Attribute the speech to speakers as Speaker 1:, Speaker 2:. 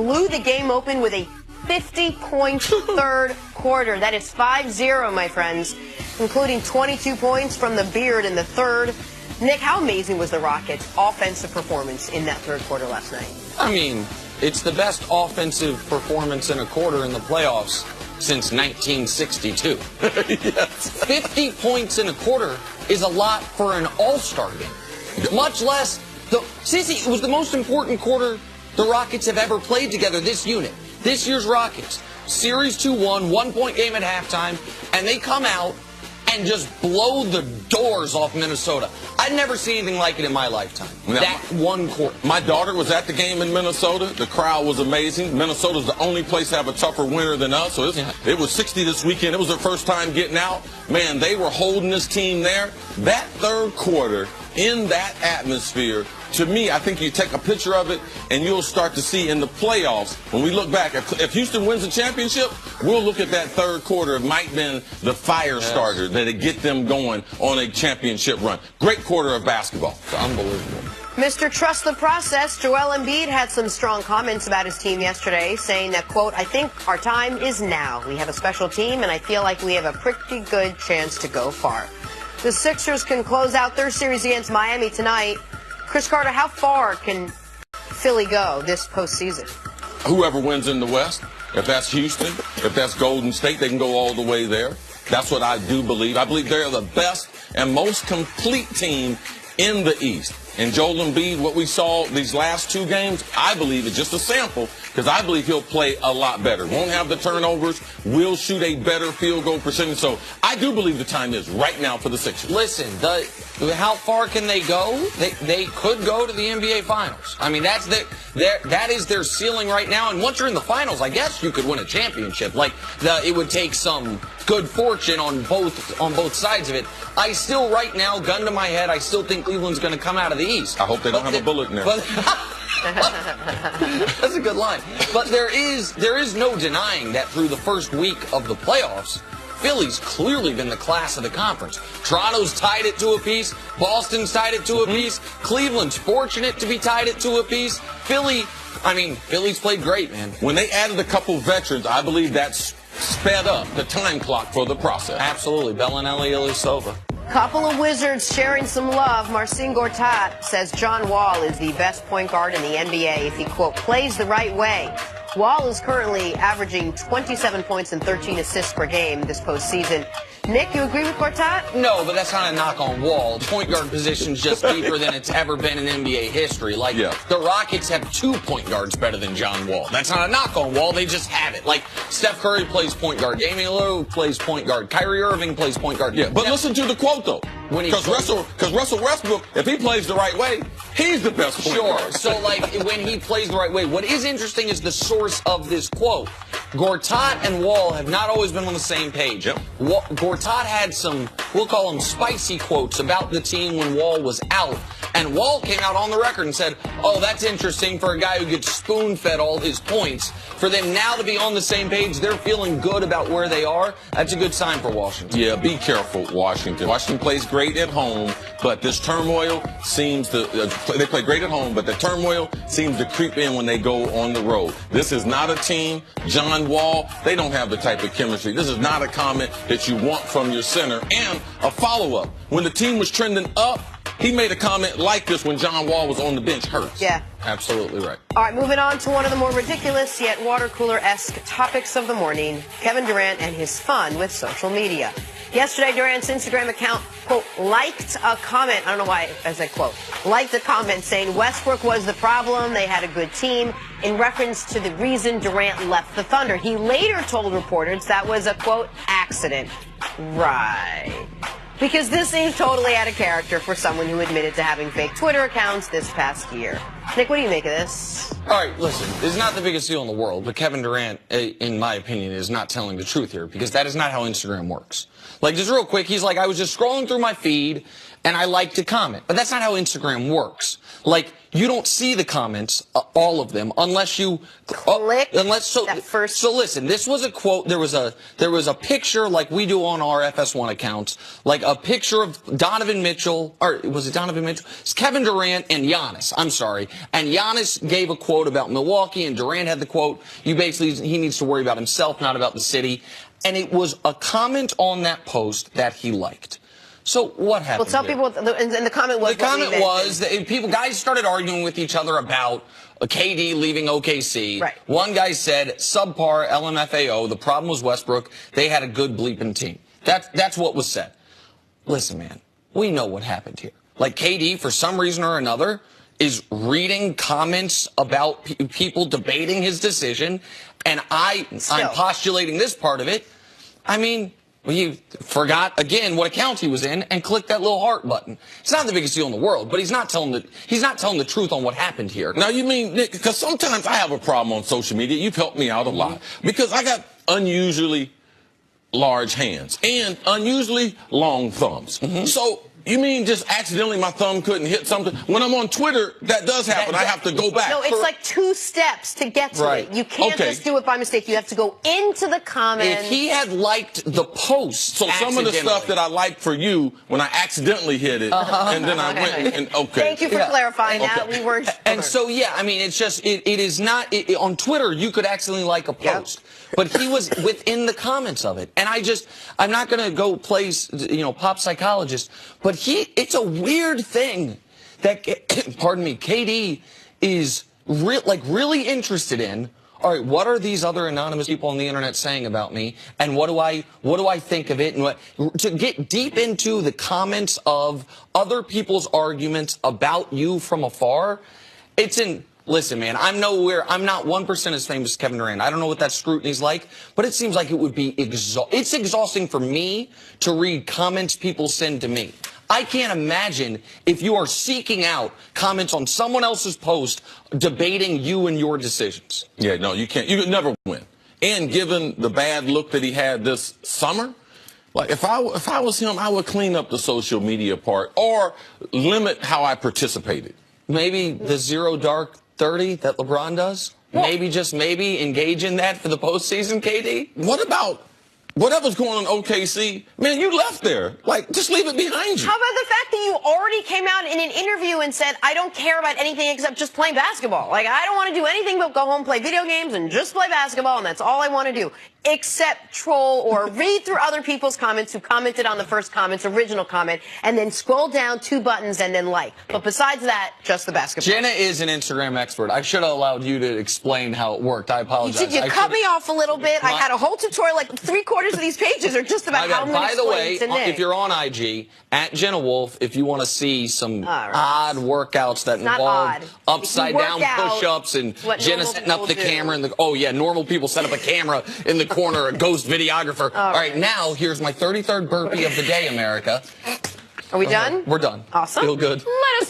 Speaker 1: blew the game open with a 50-point third quarter. That is 5-0, my friends, including 22 points from the Beard in the third. Nick, how amazing was the Rockets' offensive performance in that third quarter last night?
Speaker 2: I mean, it's the best offensive performance in a quarter in the playoffs since 1962. Yes. 50 points in a quarter is a lot for an all-star game. Much less, it was the most important quarter the Rockets have ever played together, this unit. This year's Rockets, Series 2-1, 1-point game at halftime, and they come out and just blow the doors off Minnesota. I'd never seen anything like it in my lifetime. Now, that one quarter.
Speaker 3: My daughter was at the game in Minnesota. The crowd was amazing. Minnesota's the only place to have a tougher winter than us. So it was 60 this weekend. It was their first time getting out. Man, they were holding this team there. That third quarter in that atmosphere, to me, I think you take a picture of it and you'll start to see in the playoffs, when we look back, if Houston wins the championship, we'll look at that third quarter. It might have been the fire starter that'll get them going on a championship run. Great quarter of basketball. It's unbelievable.
Speaker 1: Mr. Trust the Process, Joel Embiid had some strong comments about his team yesterday, saying that, quote, "I think our time is now. We have a special team, and I feel like we have a pretty good chance to go far." The Sixers can close out their series against Miami tonight. Chris Carter, how far can Philly go this postseason?
Speaker 3: Whoever wins in the West, if that's Houston, if that's Golden State, they can go all the way there. That's what I do believe. I believe they're the best and most complete team in the East. And Joel Embiid, what we saw these last two games, I believe is just a sample, because I believe he'll play a lot better. Won't have the turnovers, will shoot a better field goal percentage. So I do believe the time is right now for the Sixers.
Speaker 2: Listen, how far can they go? They could go to the NBA Finals. I mean, that is their ceiling right now. And once you're in the finals, I guess you could win a championship. Like, it would take some good fortune on both sides of it. I still, right now, gun to my head, I still think Cleveland's going to come out of the East.
Speaker 3: I hope they don't have a bullet in there.
Speaker 2: That's a good line. But there is no denying that through the first week of the playoffs, Philly's clearly been the class of the conference. Toronto's tied it to a piece. Boston's tied it to a piece. Cleveland's fortunate to be tied it to a piece. Philly's played great, man.
Speaker 3: When they added a couple veterans, I believe that's sped up the time clock for the process.
Speaker 2: Absolutely. Bellinelli, Ilyasova.
Speaker 1: Couple of Wizards sharing some love. Marcin Gortat says John Wall is the best point guard in the NBA if he, quote, plays the right way. Wall is currently averaging 27 points and 13 assists per game this postseason. Nick, you agree with Gortat?
Speaker 2: No, but that's not a knock on Wall. The point guard position's just deeper than it's ever been in NBA history. Like, the Rockets have 2 point guards better than John Wall. That's not a knock on Wall. They just have it. Like, Steph Curry plays point guard. Damian Lillard plays point guard. Kyrie Irving plays point guard.
Speaker 3: Yeah, but listen to the quote, though. Because Russell Westbrook, if he plays the right way, he's the best point guard.
Speaker 2: So, like, when he plays the right way, what is interesting is the source of this quote. Gortat and Wall have not always been on the same page. Gortat had some, we'll call them spicy quotes about the team when Wall was out. And Wall came out on the record and said, oh, that's interesting for a guy who gets spoon-fed all his points. For them now to be on the same page, they're feeling good about where they are. That's a good sign for Washington.
Speaker 3: Yeah, be careful, Washington. Washington plays great at home, but this turmoil seems to, they play great at home, but the turmoil seems to creep in when they go on the road. This is not a team, John Wall, they don't have the type of chemistry. This is not a comment that you want from your center. And a follow-up. When the team was trending up, he made a comment like this when John Wall was on the bench hurt.
Speaker 1: Yeah.
Speaker 3: Absolutely right.
Speaker 1: All right, moving on to one of the more ridiculous yet water cooler-esque topics of the morning, Kevin Durant and his fun with social media. Yesterday, Durant's Instagram account, quote, liked a comment, I don't know why I said quote, liked a comment saying Westbrook was the problem, they had a good team, in reference to the reason Durant left the Thunder. He later told reporters that was a, quote, accident. Right. Because this seems totally out of character for someone who admitted to having fake Twitter accounts this past year. Nick, what do you make of this?
Speaker 2: All right, listen, it's not the biggest deal in the world, but Kevin Durant, in my opinion, is not telling the truth here, because that is not how Instagram works. Like, just real quick, he's like, I was just scrolling through my feed, and I liked a comment. But that's not how Instagram works. Like, you don't see the comments, all of them, unless you
Speaker 1: click
Speaker 2: so listen, this was a quote. There was a picture like we do on our FS1 accounts, like a picture of Donovan Mitchell, or was it Donovan Mitchell? It's Kevin Durant and Giannis. I'm sorry. And Giannis gave a quote about Milwaukee, and Durant had the quote, he needs to worry about himself, not about the city. And it was a comment on that post that he liked. So what happened?
Speaker 1: Well, tell people, and the comment was.
Speaker 2: The comment was that guys started arguing with each other about KD leaving OKC.
Speaker 1: Right.
Speaker 2: One guy said subpar LMFAO. The problem was Westbrook. They had a good bleeping team. That's what was said. Listen, man, we know what happened here. Like KD, for some reason or another, is reading comments about people debating his decision, and I'm postulating this part of it. I mean, he forgot again what account he was in and clicked that little heart button. It's not the biggest deal in the world, but he's not telling the truth on what happened here.
Speaker 3: Now you mean, Nick, because sometimes I have a problem on social media. You've helped me out a lot because I got unusually large hands and unusually long thumbs. So you mean just accidentally my thumb couldn't hit something? When I'm on Twitter, that does happen. I have to go back.
Speaker 1: No, it's like 2 steps to get to it. You can't just do it by mistake. You have to go into the comments.
Speaker 2: If he had liked the post,
Speaker 3: so some of the stuff that I liked for you, when I accidentally hit it, and then I went and
Speaker 1: Thank you for clarifying that. We weren't.
Speaker 2: And so I mean, it's just it is not on Twitter. You could accidentally like a post, but he was within the comments of it. And I'm not going to go play pop psychologist, but it's a weird thing that, pardon me, KD is really interested in. All right, what are these other anonymous people on the internet saying about me, and what do I think of it, and to get deep into the comments of other people's arguments about you from afar. Listen, man, I'm not 1% as famous as Kevin Durant. I don't know what that scrutiny's like, but it seems like it would be it's exhausting for me to read comments people send to me. I can't imagine if you are seeking out comments on someone else's post debating you and your decisions.
Speaker 3: Yeah, no, you can't. You could never win. And given the bad look that he had this summer, like if I was him, I would clean up the social media part or limit how I participated.
Speaker 2: Maybe the 0 dark 30 that LeBron does? Well, maybe engage in that for the postseason, KD?
Speaker 3: What about whatever's going on in OKC? Man, you left there. Like, just leave it behind you.
Speaker 1: How about the fact that you already came out in an interview and said, I don't care about anything except just playing basketball. Like, I don't want to do anything but go home, play video games, and just play basketball, and that's all I want to do. Except troll or read through other people's comments who commented on the first comment's original comment, and then scroll down 2 buttons and then like. But besides that, just the basketball.
Speaker 2: Jenna is an Instagram expert. I should have allowed you to explain how it worked. I apologize.
Speaker 1: You cut me off a little bit. I had a whole tutorial, like 3/4 of these pages are just about how
Speaker 2: By the way, if you're on IG, at Jenna Wolf, if you want to see some odd workouts that involve upside down push-ups and Jenna setting up the camera and normal people set up a camera in the corner, a ghost videographer. All right, now here's my 33rd burpee of the day, America.
Speaker 1: Are we done?
Speaker 2: We're done.
Speaker 1: Awesome.
Speaker 2: Feel good.
Speaker 1: Let us